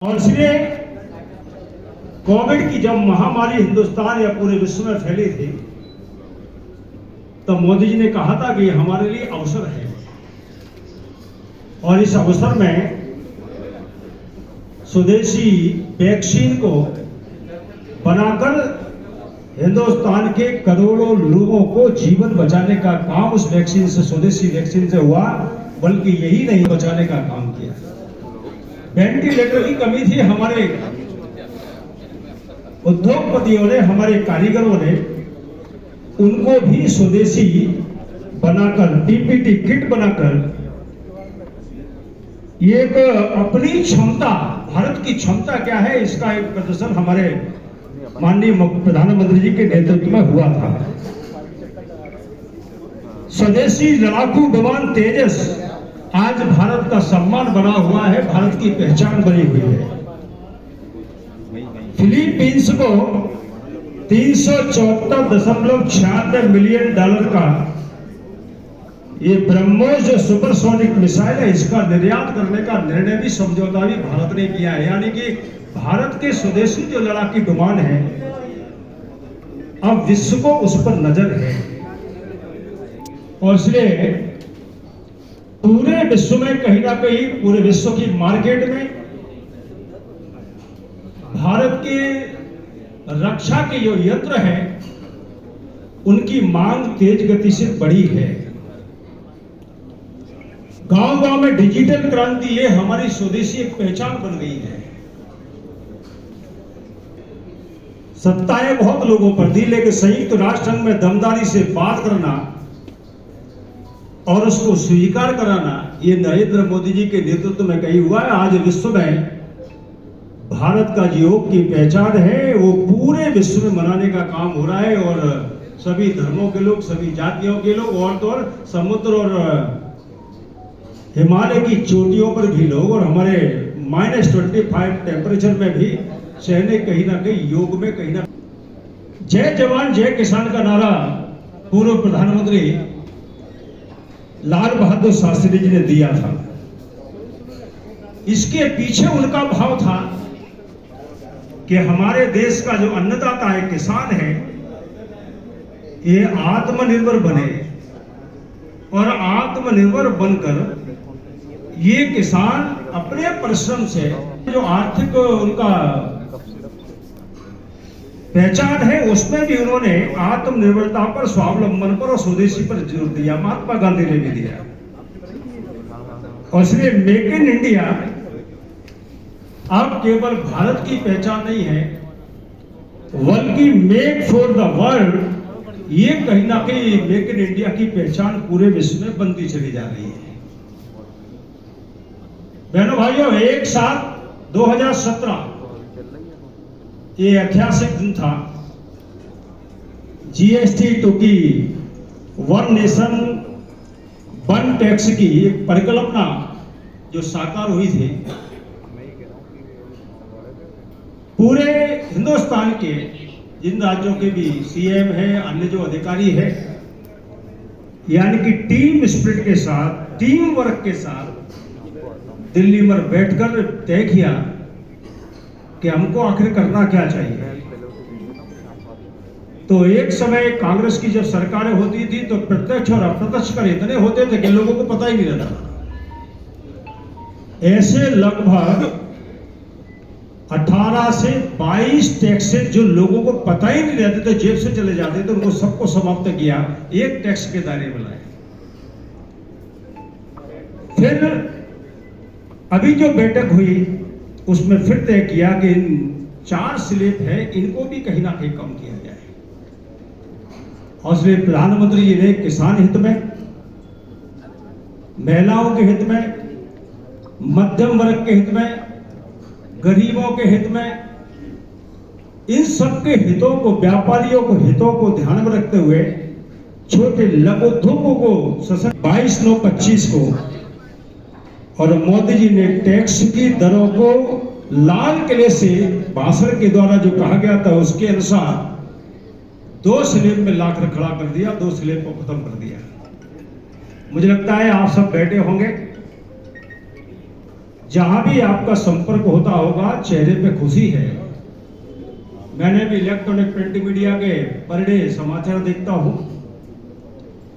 और इसलिए कोविड की जब महामारी हिंदुस्तान या पूरे विश्व में फैली थी तो मोदी जी ने कहा था कि हमारे लिए अवसर है और इस अवसर में स्वदेशी वैक्सीन को बनाकर हिंदुस्तान के करोड़ों लोगों को जीवन बचाने का काम उस वैक्सीन से, स्वदेशी वैक्सीन से हुआ। बल्कि यही नहीं, बचाने का काम किया। वेंटिलेटर की कमी थी, हमारे उद्योगपतियों ने, हमारे कारीगरों ने उनको भी स्वदेशी बनाकर, पीपीटी किट बनाकर ये एक अपनी क्षमता, भारत की क्षमता क्या है इसका एक प्रदर्शन हमारे माननीय प्रधानमंत्री जी के नेतृत्व में हुआ था। स्वदेशी लड़ाकू विमान तेजस आज भारत का सम्मान बना हुआ है, भारत की पहचान बनी हुई है। फिलीपींस को $374.96 मिलियन का ये ब्रह्मोस जो सुपरसोनिक मिसाइल है, इसका निर्यात करने का निर्णय भी, समझौता भी भारत ने किया है। यानी कि भारत के स्वदेशी जो लड़ाकू विमान है, अब विश्व को उस पर नजर है। और इसलिए पूरे विश्व में कहीं ना कहीं, पूरे विश्व की मार्केट में भारत के रक्षा के जो यंत्र हैं उनकी मांग तेज गति से बढ़ी है। गांव-गांव में डिजिटल क्रांति, ये हमारी स्वदेशी एक पहचान बन गई है। सत्ताएं बहुत लोगों पर थी, लेकिन संयुक्त राष्ट्र संघ में दमदारी से बात करना और उसको स्वीकार कराना, ये नरेंद्र मोदी जी के नेतृत्व में कहीं हुआ है। आज विश्व में भारत का जो योग की पहचान है वो पूरे विश्व में मनाने का काम हो रहा है। और सभी धर्मों के लोग, सभी जातियों के लोग, और तो और समुद्र और हिमालय की चोटियों पर भी लोग, और हमारे -25 टेम्परेचर में भी सैनिक कहीं ना कहीं योग में, कहीं ना, जय जवान जय किसान का नारा पूर्व प्रधानमंत्री लाल बहादुर शास्त्री जी ने दिया था। इसके पीछे उनका भाव था कि हमारे देश का जो अन्नदाता है, किसान है, ये आत्मनिर्भर बने और आत्मनिर्भर बनकर ये किसान अपने परिश्रम से जो आर्थिक उनका पहचान है उसमें भी उन्होंने आत्मनिर्भरता पर, स्वावलंबन पर और स्वदेशी पर जोर दिया। महात्मा गांधी ने भी दिया। और इसलिए मेक इन इंडिया अब केवल भारत की पहचान नहीं है, बल्कि मेक फॉर द वर्ल्ड, ये कहीं ना कहीं मेक इन इंडिया की पहचान पूरे विश्व में बनती चली जा रही है। बहनों भाइयों, एक साथ 2017 ये ऐतिहासिक दिन था। GST 2 की, वन नेशन वन टैक्स की एक परिकल्पना जो साकार हुई थी, पूरे हिंदुस्तान के जिन राज्यों के भी CM है, अन्य जो अधिकारी है, यानी कि टीम स्पिरिट के साथ, टीम वर्क के साथ दिल्ली में बैठकर तय किया कि हमको आखिर करना क्या चाहिए। तो एक समय कांग्रेस की जब सरकारें होती थी तो प्रत्यक्ष और अप्रत्यक्ष कर इतने होते थे कि लोगों को पता ही नहीं रहता। ऐसे लगभग 18 से 22 टैक्सेस जो लोगों को पता ही नहीं रहते थे, जेब से चले जाते थे, उनको सबको समाप्त किया, एक टैक्स के दायरे में लाए। फिर अभी जो बैठक हुई उसमें फिर तय किया कि इन 4 स्लैब है, इनको भी कहीं ना कहीं कम किया जाए। और इसलिए प्रधानमंत्री जी ने किसान हित में, महिलाओं के हित में, मध्यम वर्ग के हित में, गरीबों के हित में, इन सबके हितों को, व्यापारियों को हितों को ध्यान में रखते हुए छोटे लघु उद्योगों को सशक्त 22/9/25 को, और मोदी जी ने टैक्स की दरों को लाल किले से भाषण के द्वारा जो कहा गया था उसके अनुसार 2 स्लैब में लाकर खड़ा कर दिया, 2 स्लैब को खत्म कर दिया। मुझे लगता है आप सब बैठे होंगे जहां भी आपका संपर्क होता होगा चेहरे पे खुशी है। मैंने भी इलेक्ट्रॉनिक प्रिंट मीडिया के पर डे समाचार देखता हूं,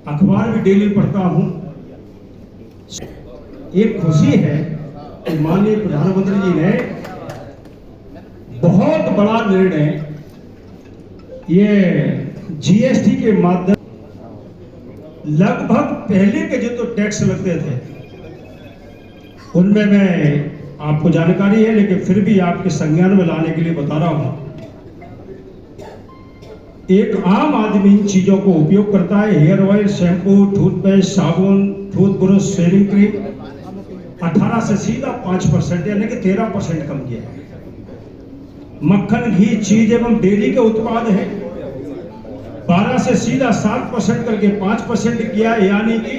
अखबार भी डेली पढ़ता हूं। एक खुशी है कि माननीय प्रधानमंत्री जी ने बहुत बड़ा निर्णय ये जीएसटी के माध्यम, लगभग पहले के जो तो टैक्स लगते थे उनमें मैं आपको जानकारी है, लेकिन फिर भी आपके संज्ञान में लाने के लिए बता रहा हूं। एक आम आदमी इन चीजों को उपयोग करता है, हेयर ऑयल, शैम्पू, टूथपेस्ट, साबुन, टूथब्रश, शेविंग क्रीम 18 से सीधा 5% यानी कि 13% कम किया है। मक्खन, घी, चीज एवं डेयरी के उत्पाद है 12 से सीधा 7% करके 5% किया है, यानी कि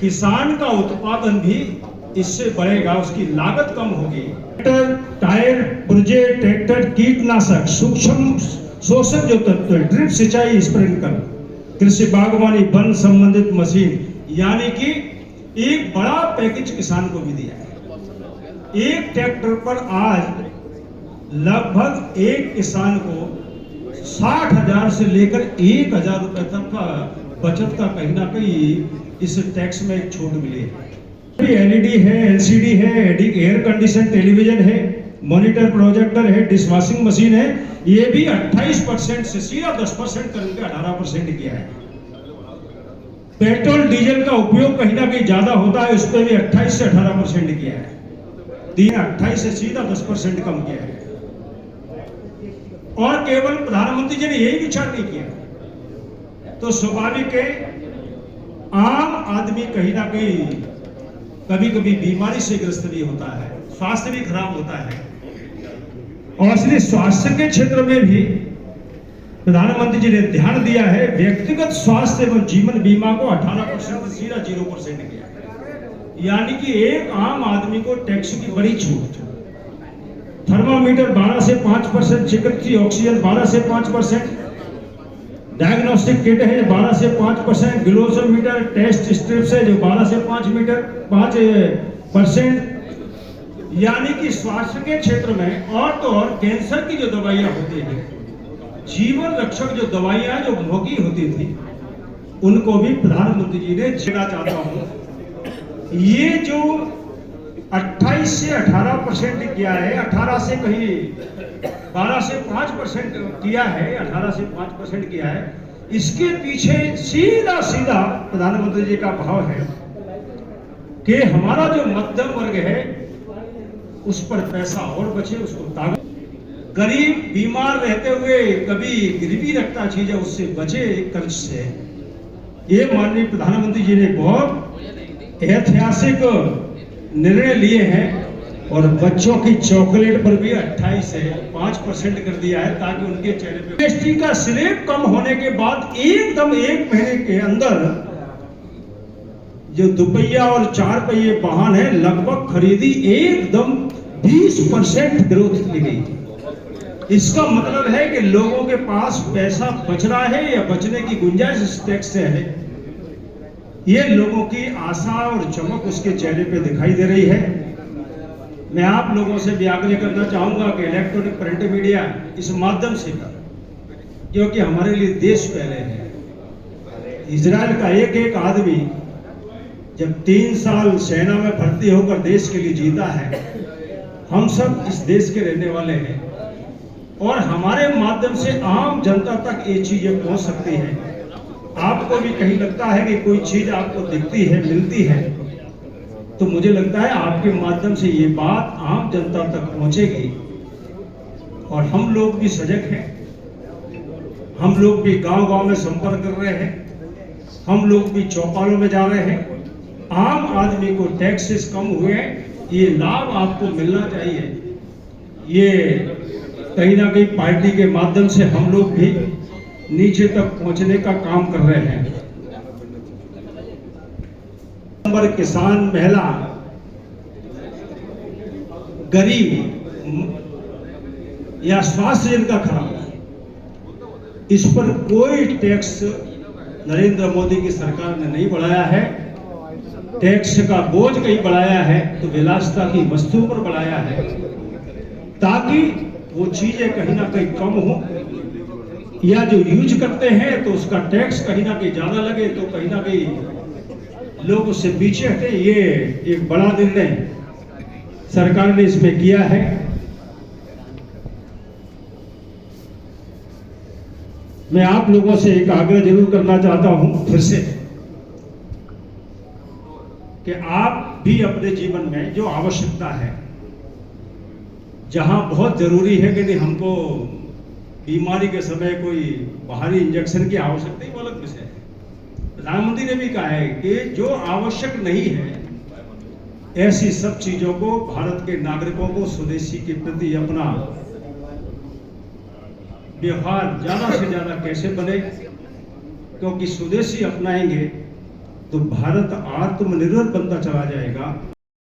किसान का उत्पादन भी इससे बढ़ेगा, उसकी लागत कम होगी। ट्रैक्टर, टायर, पुर्जे, ट्रैक्टर, कीटनाशक, सूक्ष्म शोषक जो तत्व, ड्रिप सिंचाई, स्प्रिंकलर, कृषि बागवानी, वन संबंधित मशीन, यानी कि एक बड़ा पैकेज किसान को भी दिया है। एक ट्रैक्टर पर आज लगभग एक किसान को 60,000 से लेकर 1,000 रुपए तक का बचत का कहीं ना कहीं इस टैक्स में एक छूट मिली है। एलईडी है, एलसीडी है, एयर कंडीशन टेलीविजन है, मॉनिटर, प्रोजेक्टर है, डिश वॉशिंग मशीन है, ये भी 28% से सीधा 10% करके 18% किया है। पेट्रोल डीजल का उपयोग कहीं ना कहीं ज्यादा होता है, उस पर भी 28 से 18% किया है। 28 से सीधा 10% कम किया है। और केवल प्रधानमंत्री जी ने यही विचार नहीं किया, तो स्वाभाविक है आम आदमी कहीं ना कहीं कभी कभी बीमारी से ग्रस्त भी होता है, स्वास्थ्य भी खराब होता है। और इसलिए स्वास्थ्य के क्षेत्र में भी प्रधानमंत्री जी ने ध्यान दिया है। व्यक्तिगत स्वास्थ्य एवं जीवन बीमा को 18% से सीधा 0% किया, यानी कि एक आम आदमी को टैक्स की बड़ी छूट। थर्मामीटर 12 से 5%, चिकित्सीय ऑक्सीजन 12 से 5%, डायग्नोस्टिक किट है 12 से 5%, ग्लूकोमीटर, टेस्ट स्ट्रिप्स है जो 12 से 5%, यानी कि स्वास्थ्य के क्षेत्र में और तो और कैंसर की जो दवाइयां होती हैं, जीवन रक्षक जो दवाइयां जो महंगी होती थी, उनको भी प्रधानमंत्री जी ने देना चाहता हूं। ये जो 28 से 18% किया है, 18 से कहीं 12 से 5% किया है, 18 से 5% किया है, इसके पीछे सीधा सीधा प्रधानमंत्री जी का भाव है कि हमारा जो मध्यम वर्ग है उस पर पैसा और बचे, उसको ताकत, गरीब बीमार रहते हुए कभी गिरवी रखता चीज है उससे बचे कर्ज से। ये माननीय प्रधानमंत्री जी ने बहुत ऐतिहासिक निर्णय लिए हैं और बच्चों की चॉकलेट पर भी 28 से 5% कर दिया है, ताकि उनके चेहरे पे जीएसटी का स्लैब कम होने के बाद एकदम 1 महीने के अंदर जो 2 पहिया और 4 पहिए वाहन है लगभग खरीदी एकदम 20% ग्रोथ की गई। इसका मतलब है कि लोगों के पास पैसा बच रहा है या बचने की गुंजाइश इस टैक्स से है। ये लोगों की आशा और चमक उसके चेहरे पे दिखाई दे रही है। मैं आप लोगों से भी आग्रह करना चाहूंगा कि इलेक्ट्रॉनिक प्रिंट मीडिया इस माध्यम से कर, क्योंकि हमारे लिए देश पहले है। इजराइल का एक एक आदमी जब 3 साल सेना में भर्ती होकर देश के लिए जीता है, हम सब इस देश के रहने वाले हैं और हमारे माध्यम से आम जनता तक ये चीजें पहुंच सकती हैं। आपको भी कहीं लगता है कि कोई चीज आपको दिखती है, मिलती है, तो मुझे लगता है आपके माध्यम से ये बात आम जनता तक पहुंचेगी। और हम लोग भी सजग हैं, हम लोग भी गांव-गांव में संपर्क कर रहे हैं, हम लोग भी चौपालों में जा रहे हैं। आम आदमी को टैक्सेस कम हुए, ये लाभ आपको मिलना चाहिए। ये कहीं ना कहीं पार्टी के माध्यम से हम लोग भी नीचे तक पहुंचने का काम कर रहे हैं। नंबर किसान, महिला, गरीब या स्वास्थ्य जिनका खराब है, इस पर कोई टैक्स नरेंद्र मोदी की सरकार ने नहीं बढ़ाया है। टैक्स का बोझ कहीं बढ़ाया है तो विलासिता की वस्तुओं पर बढ़ाया है, ताकि वो चीजें कहीं ना कहीं कम हो, या जो यूज करते हैं तो उसका टैक्स कहीं ना कहीं ज्यादा लगे तो कहीं ना कहीं लोग उससे पीछे हटे। ये एक बड़ा निर्णय सरकार ने इसमें किया है। मैं आप लोगों से एक आग्रह जरूर करना चाहता हूं फिर से, कि आप भी अपने जीवन में जो आवश्यकता है, जहां बहुत जरूरी है कि नहीं हमको बीमारी के समय कोई बाहरी इंजेक्शन की आवश्यकता ही, वो अलग विषय है। प्रधानमंत्री ने भी कहा है कि जो आवश्यक नहीं है ऐसी सब चीजों को भारत के नागरिकों को स्वदेशी के प्रति अपना व्यवहार ज्यादा से ज्यादा कैसे बने, क्योंकि स्वदेशी अपनाएंगे तो भारत आत्मनिर्भर बनता चला जाएगा।